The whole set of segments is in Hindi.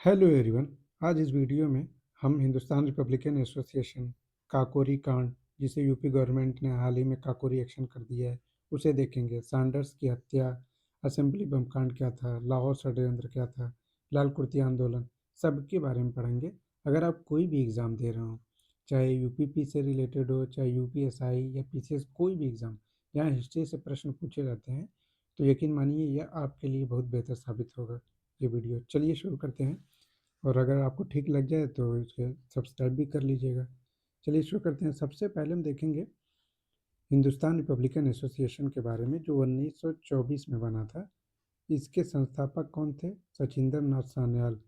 Hello everyone. आज इस वीडियो में हम हिंदुस्तान रिपब्लिकन एसोसिएशन काकोरी कांड, जिसे यूपी गवर्नमेंट ने हाल ही में काकोरी एक्शन कर दिया है, उसे देखेंगे। सैंडर्स की हत्या, असेंबली बम कांड क्या था, लाहौर षड्यंत्र क्या था, लाल कुर्ती आंदोलन, सबके बारे में पढ़ेंगे। अगर आप कोई भी एग्ज़ाम दे रहे हो, चाहे यूपीपी से रिलेटेड हो, चाहे यूपीएसआई या पीसीएस, कोई भी एग्ज़ाम जहाँ हिस्ट्री से प्रश्न पूछे जाते हैं, तो यकीन मानिए यह आपके लिए बहुत बेहतर साबित होगा ये वीडियो। चलिए शुरू करते हैं। और अगर आपको ठीक लग जाए तो इसे सब्सक्राइब भी कर लीजिएगा। चलिए शुरू करते हैं। सबसे पहले हम देखेंगे हिंदुस्तान रिपब्लिकन एसोसिएशन के बारे में, जो 1924 में बना था। इसके संस्थापक कौन थे? सचिंद्र नाथ सान्याल,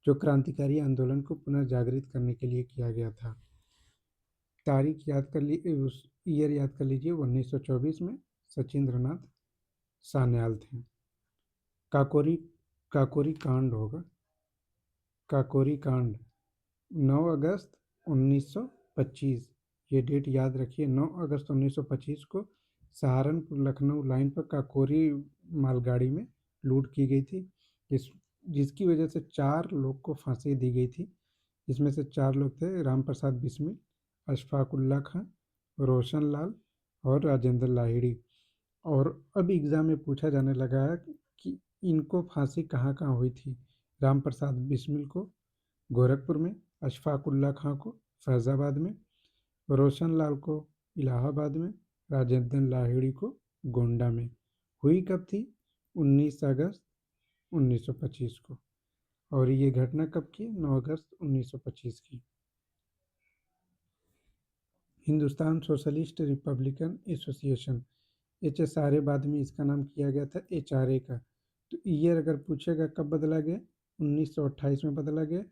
जो क्रांतिकारी आंदोलन को पुनः जागृत करने के लिए किया गया था। तारीख याद कर लीजिए, उस ईयर याद कर लीजिए, 1924 में सचिंद्र नाथ सान्याल थे। काकोरी काकोरी कांड होगा। काकोरी कांड 9 अगस्त 1925, ये डेट याद रखिए। 9 अगस्त 1925 को सहारनपुर लखनऊ लाइन पर काकोरी मालगाड़ी में लूट की गई थी, जिस जिसकी वजह से 4 लोग को फांसी दी गई थी। इसमें से 4 लोग थे: राम प्रसाद बिस्मिल, अशफाकुल्ला खां, रोशन लाल और राजेंद्र लाहिड़ी। और अब एग्ज़ाम में पूछा जाने लगा है कि इनको फांसी कहाँ कहाँ हुई थी। राम प्रसाद बिस्मिल को गोरखपुर में, अशफाकुल्ला खां को फैज़ाबाद में, रोशन लाल को इलाहाबाद में, राजेंद्र लाहिड़ी को गोंडा में। हुई कब थी? 19 अगस्त 1925 को। और ये घटना कब की? 9 अगस्त 1925 की। Hindustan socialist Republican association, HSRA, बाद में इसका नाम किया गया था HRA का। तो ईयर अगर पूछेगा कब बदला गया, 1928 में बदला गया।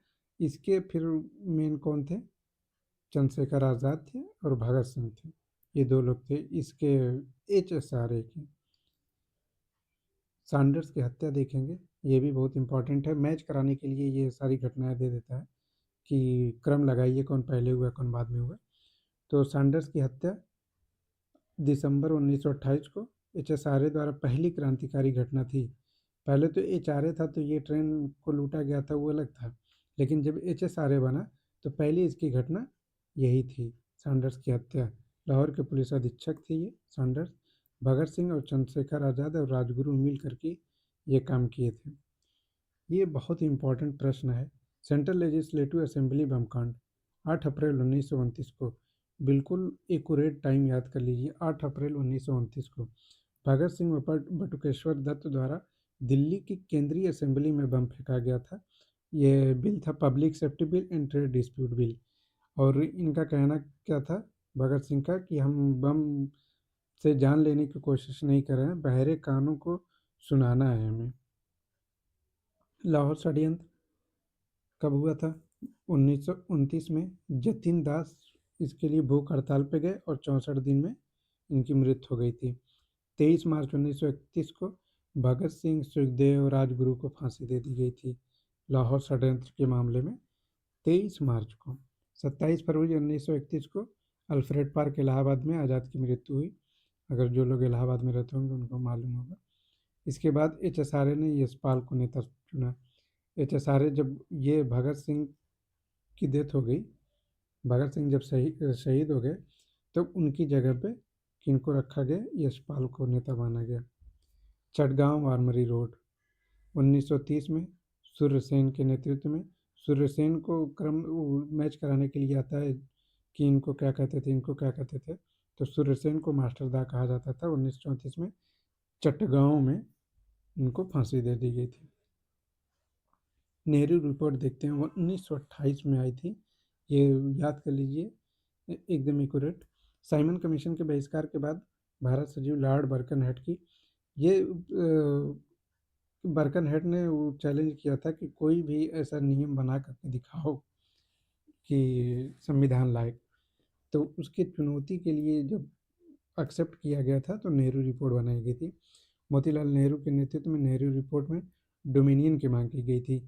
इसके फिर मेन कौन थे? चंद्रशेखर आज़ाद थे और भगत सिंह थे। ये 2 लोग थे इसके HSRA के। सैंडर्स की हत्या देखेंगे, ये भी बहुत इंपॉर्टेंट है। मैच कराने के लिए ये सारी घटनाएं दे देता है कि क्रम लगाइए, कौन पहले हुआ कौन बाद में हुआ। तो सैंडर्स की हत्या दिसंबर 1928 को HSRA द्वारा पहली क्रांतिकारी घटना थी। पहले तो HRA था, तो ये ट्रेन को लूटा गया था वो अलग था, लेकिन जब HSRA बना तो पहली इसकी घटना यही थी, सैंडर्स की हत्या। लाहौर के पुलिस अधीक्षक थे ये सैंडर्स। भगत सिंह और चंद्रशेखर आज़ाद और राजगुरु मिल करके ये काम किए थे। ये बहुत ही इंपॉर्टेंट प्रश्न है। सेंट्रल लेजिस्लेटिव असेंबली बम कांड, 8 अप्रैल 1929 को। बिल्कुल एक्यूरेट टाइम याद कर लीजिए, 8 अप्रैल 1929 को भगत सिंह व बटुकेश्वर दत्त द्वारा दिल्ली की केंद्रीय असेंबली में बम फेंका गया था। ये बिल था public safety bill and trade dispute bill. और इनका कहना क्या था भगत सिंह का, कि हम बम से जान लेने की कोशिश नहीं कर रहे हैं, बहरे कानों को सुनाना है हमें। लाहौर षड्यंत्र कब हुआ था? 1929 में। जतिन दास इसके लिए भूख हड़ताल पे गए और 64 दिन में इनकी मृत्यु हो गई थी। 23 मार्च 1931 को भगत सिंह, सुखदेव, राजगुरु को फांसी दे दी गई थी लाहौर षड्यंत्र के मामले में, 23 मार्च को। 27 फरवरी 1931 को अल्फ्रेड पार्क इलाहाबाद में आज़ाद की मृत्यु हुई। अगर जो लोग इलाहाबाद में रहते होंगे उनको मालूम होगा। इसके बाद HSRA ने यशपाल को नेता चुना। HSRA, जब ये भगत सिंह की डेथ हो गई, भगत सिंह जब शहीद हो गए, तब उनकी जगह पे किनको रखा गया? यशपाल को नेता माना गया। चटगांव आर्मरी रोड 1930 में सूर्यसेन के नेतृत्व में। सूर्यसेन को क्रम मैच कराने के लिए आता है कि इनको क्या कहते थे, इनको क्या कहते थे। तो सूर्यसेन को मास्टरदा कहा जाता था। 1934 में चटगांव में इनको फांसी दे दी गई थी। नेहरू रिपोर्ट देखते हैं, 1928 में आई थी। ये याद कर लीजिए, एकदम एक्यूरेट। साइमन कमीशन के बहिष्कार के बाद भारत सचिव लॉर्ड बर्कनहेड की, ये बर्कनहेड ने वो चैलेंज किया था कि कोई भी ऐसा नियम बना करके दिखाओ कि संविधान लायक। तो उसकी चुनौती के लिए जब एक्सेप्ट किया गया था तो नेहरू रिपोर्ट बनाई गई थी। मोतीलाल नेहरू के नेतृत्व में नेहरू रिपोर्ट में डोमिनियन की मांग की गई थी।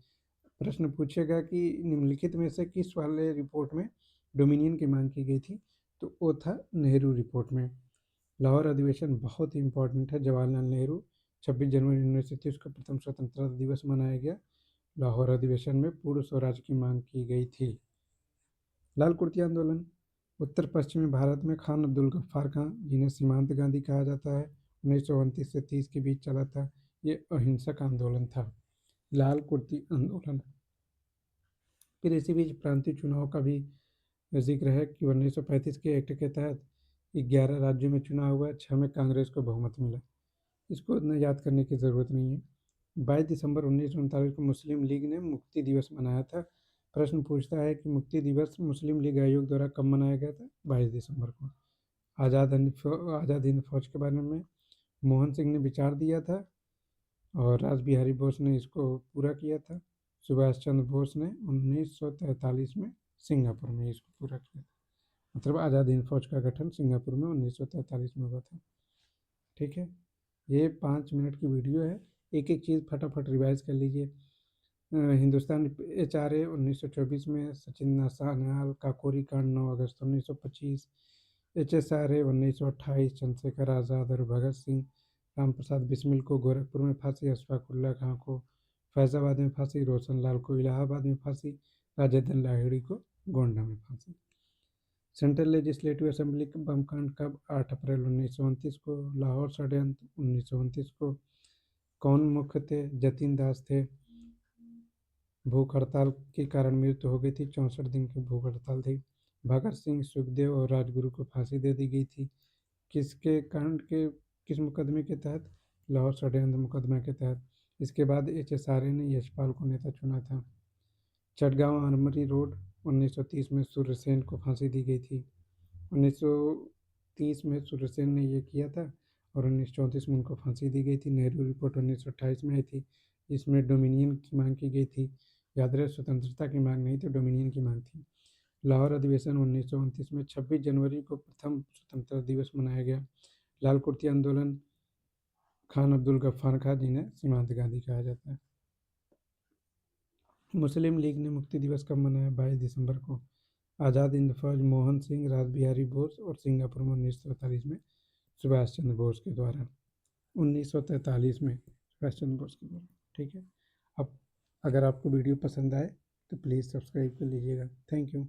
प्रश्न पूछेगा कि निम्नलिखित में से किस वाले रिपोर्ट में डोमिनियन की मांग की गई थी, तो वो था नेहरू रिपोर्ट में। लाहौर अधिवेशन बहुत ही इंपॉर्टेंट है। जवाहरलाल नेहरू, 26 जनवरी 1930 को प्रथम स्वतंत्रता दिवस मनाया गया। लाहौर अधिवेशन में पूर्ण स्वराज की मांग की गई थी। लाल कुर्ती आंदोलन उत्तर पश्चिमी भारत में खान अब्दुल गफ्फार खां, जिन्हें सीमांत गांधी कहा जाता है, 1929 से 30 के बीच चला था। ये अहिंसक आंदोलन था। लाल कुर्ती आंदोलन। फिर इसी बीच प्रांतीय चुनाव का भी जिक्र है कि 1935 के एक्ट के तहत 11 राज्यों में चुनाव हुआ, 6 में कांग्रेस को बहुमत मिला। इसको इतना याद करने की ज़रूरत नहीं है। 22 दिसंबर 1939 को मुस्लिम लीग ने मुक्ति दिवस मनाया था। प्रश्न पूछता है कि मुक्ति दिवस मुस्लिम लीग आयोग द्वारा कब मनाया गया था? 22 दिसंबर को। आज़ाद हिंद फौज के बारे में मोहन सिंह ने विचार दिया था और रास बिहारी बोस ने इसको पूरा किया था। सुभाष चंद्र बोस ने 1943 में सिंगापुर में इसको पूरा किया था। मतलब आज़ाद हिंद फौज का गठन सिंगापुर में 1943 में हुआ था। ठीक है, ये 5 मिनट की वीडियो है। एक एक चीज़ फटाफट रिवाइज कर लीजिए। हिंदुस्तान HRA 1924 में, सचिन सान्याल काकोरी कांड 9 अगस्त 1925, HSRA 1928 चंद्रशेखर आज़ाद और भगत सिंह, राम प्रसाद बिस्मिल को गोरखपुर में फांसी, अशफाकुल्ला खां को फैजाबाद में फांसी, रोशन लाल को इलाहाबाद में फांसी, राजेंद्र लाहिड़ी को गोंडा में फांसी। सेंट्रल लेजिस्लेटिव असेंबली बम कांड कब? 8 अप्रैल 1929 को। लाहौर षड्यंत्र 1929 को। कौन मुख्य थे? जतिन दास थे। भूख हड़ताल के कारण मृत्यु हो गई थी, 64 दिन की भूख हड़ताल थी। भगत सिंह, सुखदेव और राजगुरु को फांसी दे दी गई थी। किसके कांड के किस मुकदमे के तहत? लाहौर षड्यंत्र मुकदमा के तहत। इसके बाद HSRA ने यशपाल को नेता चुना था। चटगांव आर्मरी रोड 1930 में सूर्यसेन को फांसी दी गई थी। 1930 में सूर्यसेन ने ये किया था और 1934 में उनको फांसी दी गई थी। नेहरू रिपोर्ट 1928 में आई थी, इसमें डोमिनियन की मांग की गई थी। याद रहे, स्वतंत्रता की मांग नहीं थी, डोमिनियन की मांग थी। लाहौर अधिवेशन 1929 में 26 जनवरी को प्रथम स्वतंत्रता दिवस मनाया गया। लाल कुर्ती आंदोलन खान अब्दुल गफ्फार खां, जिन्हें सीमांत गांधी कहा जाता है। मुस्लिम लीग ने मुक्ति दिवस कब मनाया? 22 दिसंबर को। आज़ाद हिंद फौज मोहन सिंह, रास बिहारी बोस और सिंगापुर में 1943 में सुभाष चंद्र बोस के द्वारा। 1943 में सुभाष चंद्र बोस के द्वारा। ठीक है, अब अगर आपको वीडियो पसंद आए तो प्लीज़ सब्सक्राइब कर लीजिएगा। Thank you.